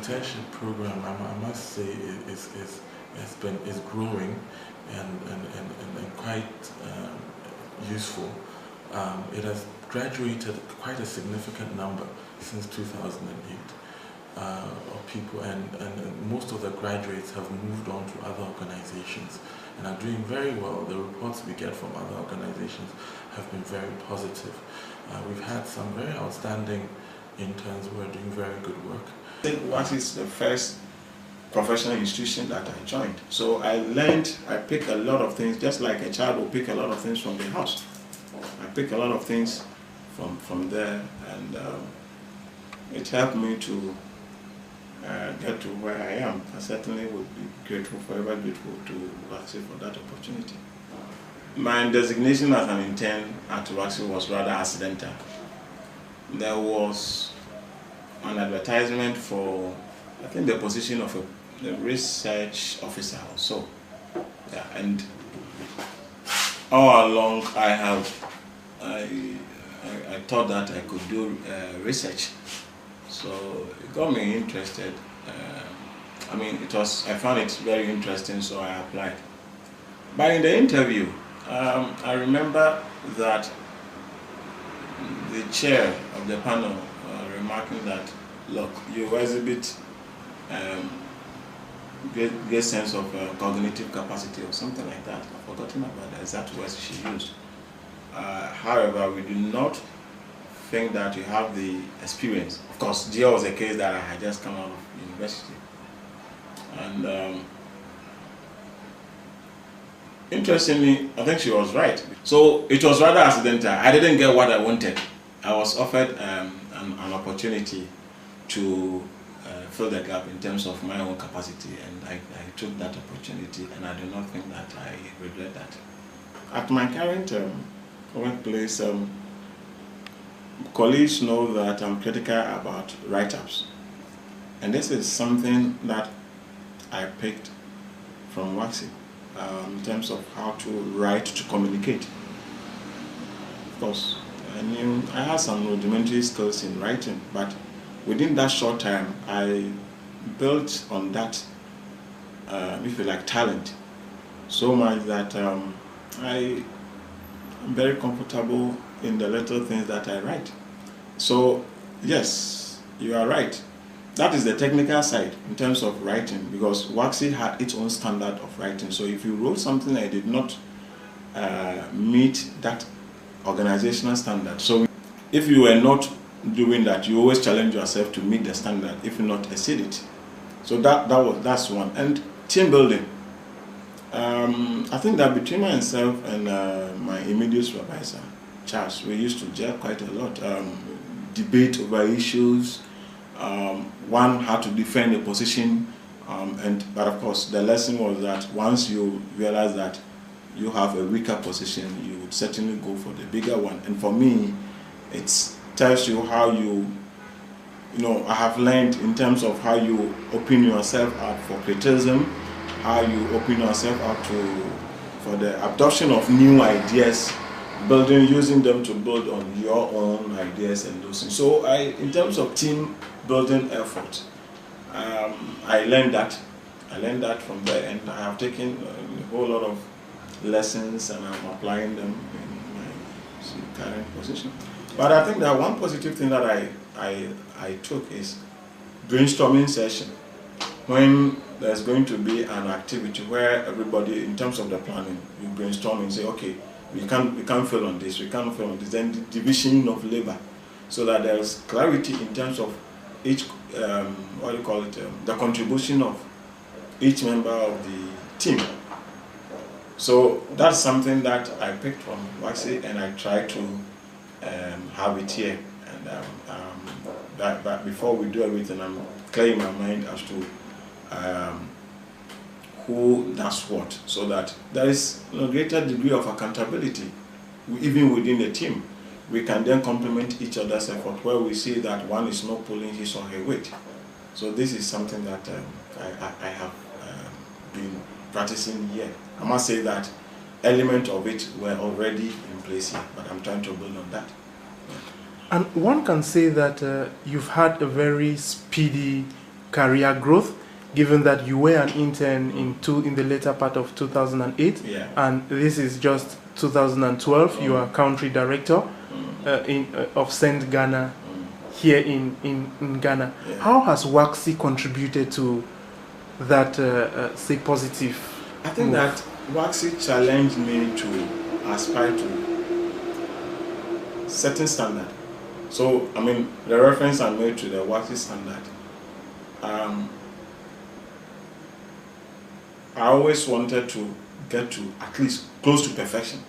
internship program, I must say, is growing and quite useful. It has graduated quite a significant number since 2008 of people, and most of the graduates have moved on to other organizations and are doing very well. The reports we get from other organizations have been very positive. We've had some very outstanding interns who are doing very good work. I think WACSI is the first professional institution that I joined. So I pick a lot of things, just like a child will pick a lot of things from the house. I pick a lot of things from there, and it helped me to get to where I am. I certainly would be grateful, forever grateful to WACSI for that opportunity. My designation as an intern at WACSI was rather accidental. There was an advertisement for, I think, the position of a research officer or so. Yeah, and all along I thought that I could do research. So it got me interested. I found it very interesting, so I applied. But in the interview, I remember that the chair of the panel remarking that, look, you exhibit great sense of cognitive capacity or something like that. I've forgotten about the exact words she used. However, we do not think that you have the experience. Of course, there was a case that I had just come out of university. And interestingly, I think she was right. So it was rather accidental. I didn't get what I wanted. I was offered an opportunity to fill the gap in terms of my own capacity, and I took that opportunity, and I do not think that I regret that. At my current workplace, colleagues know that I'm critical about write-ups, and this is something that I picked from WACSI in terms of how to write to communicate. Of course, I had some rudimentary skills in writing, but within that short time, I built on that, if you like, talent, so much that I'm very comfortable in the little things that I write. So, yes, you are right. That is the technical side in terms of writing, because WACSI had its own standard of writing. So if you wrote something that did not meet that organizational standard, so if you were not doing that, you always challenge yourself to meet the standard, if not exceed it. So that's one. And team building. I think that between myself and my immediate supervisor, Charles, we used to gel quite a lot, debate over issues. One had to defend a position, but of course the lesson was that once you realize that you have a weaker position, you would certainly go for the bigger one. And for me, it tells you how I have learned in terms of how you open yourself up for criticism, how you open yourself up for the adoption of new ideas, using them to build on your own ideas and those things. So in terms of team building effort, I learned that. From there, and I have taken a whole lot of lessons, and I'm applying them in my current position. But I think that one positive thing that I took is brainstorming session. When there's going to be an activity where everybody, in terms of the planning, you brainstorm and say, okay, we can't fail on this, we can't fail on this. Then the division of labor, so that there's clarity in terms of each, the contribution of each member of the team. So that's something that I picked from WACSI, and I try to have it here. And that before we do everything, I'm clearing my mind as to who does what, so that there is a greater degree of accountability even within the team. We can then complement each other's effort where we see that one is not pulling his or her weight. So this is something that I have been practicing here. I must say that elements of it were already in place here, but I'm trying to build on that. And one can say that you've had a very speedy career growth, given that you were an intern in the later part of 2008, and this is just 2012. You are country director of St. Ghana here in Ghana. How has WACSI contributed to that, say, positive I think move? that WACSI challenged me to aspire to certain standard. So, I mean, the reference I made to the WACSI standard, I always wanted to get to at least close to perfection.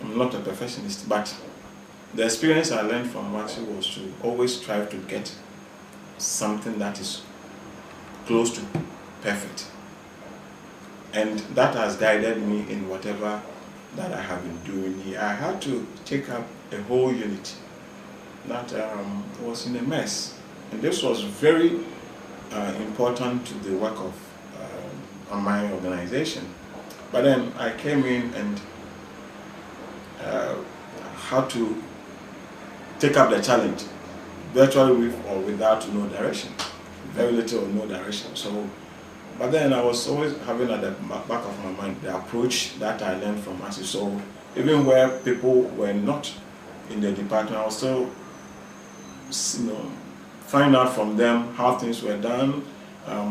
I'm not a perfectionist, but the experience I learned from WACSI was to always strive to get something that is close to perfect. And that has guided me in whatever that I have been doing here. I had to take up a whole unit that was in a mess. And this was very important to the work of my organization. But then I came in and had to take up the challenge, virtually with or without no direction, very little or no direction. So, but then I was always having at the back of my mind the approach that I learned from WACSI. So even where people were not in the department, I was still, find out from them how things were done,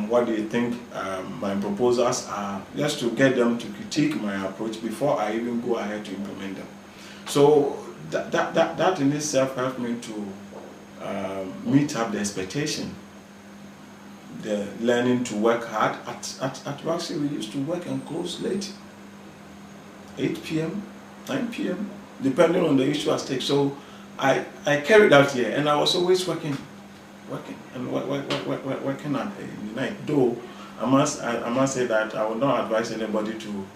what they think my proposals are, just to get them to critique my approach before I even go ahead to implement them. So that in itself helped me to meet up the expectation. The learning to work hard. At WACSI, we used to work and close late, 8 p.m., 9 p.m., depending on the issue at stake. So I carried out here, and I was always working and working at the night. Though I must say that I would not advise anybody to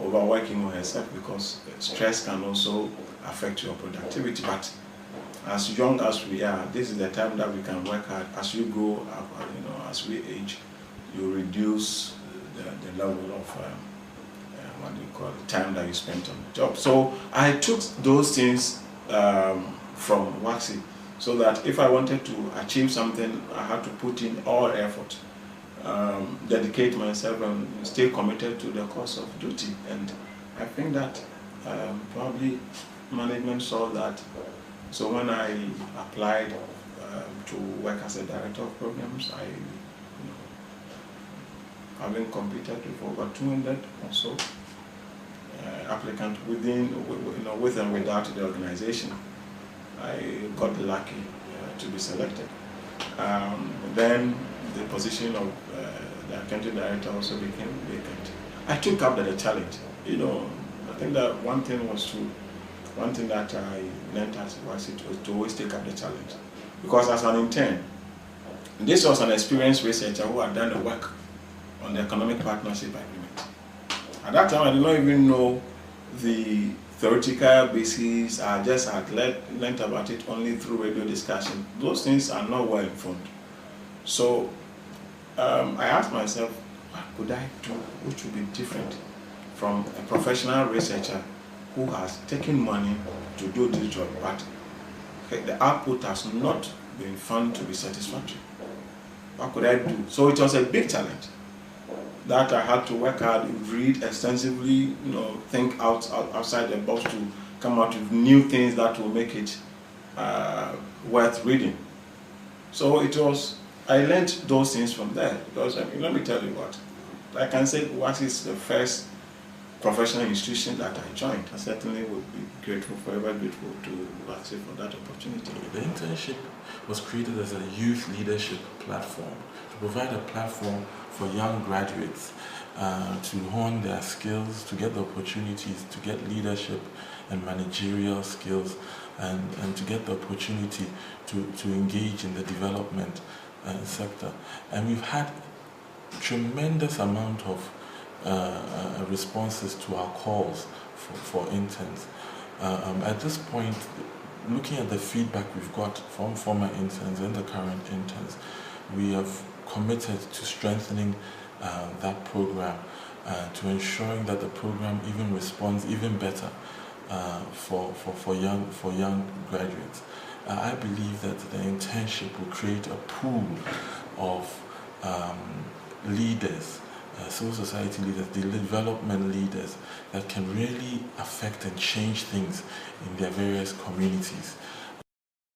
overworking on herself, because stress can also affect your productivity. But as young as we are, this is the time that we can work hard. As you grow up, as we age, you reduce the level of what do you call it, time that you spend on the job. So I took those things from WACSI, so that if I wanted to achieve something, I had to put in all effort, dedicate myself, and stay committed to the cause of duty. And I think that probably management saw that. So when I applied to work as a director of programs, I, having competed with over 200 or so applicants with and without the organization, I got lucky to be selected. Then the position of the country director also became vacant. I took up the challenge. I think that one thing that I learned at WACSI was to always take up the challenge. Because as an intern, this was an experienced researcher who had done the work on the economic partnership agreement. At that time, I did not even know the theoretical basis. I just had learned about it only through radio discussion. Those things are not well informed. So I asked myself, what could I do which would be different from a professional researcher who has taken money to do this job, but the output has not been found to be satisfactory? What could I do? So it was a big challenge that I had to work hard, read extensively, think outside the box to come out with new things that will make it worth reading. So I learned those things from there, because let me tell you what, I can say WACSI is the first professional institution that I joined. I certainly would be forever grateful to WACSI for that opportunity. The internship was created as a youth leadership platform, to provide a platform for young graduates to hone their skills, to get the opportunities to get leadership and managerial skills, and to get the opportunity to engage in the development sector. And we've had tremendous amount of responses to our calls for interns. At this point, looking at the feedback we've got from former interns and the current interns, we have committed to strengthening that program, to ensuring that the program even responds even better for young graduates. I believe that the internship will create a pool of leaders, civil society leaders, the development leaders that can really affect and change things in their various communities.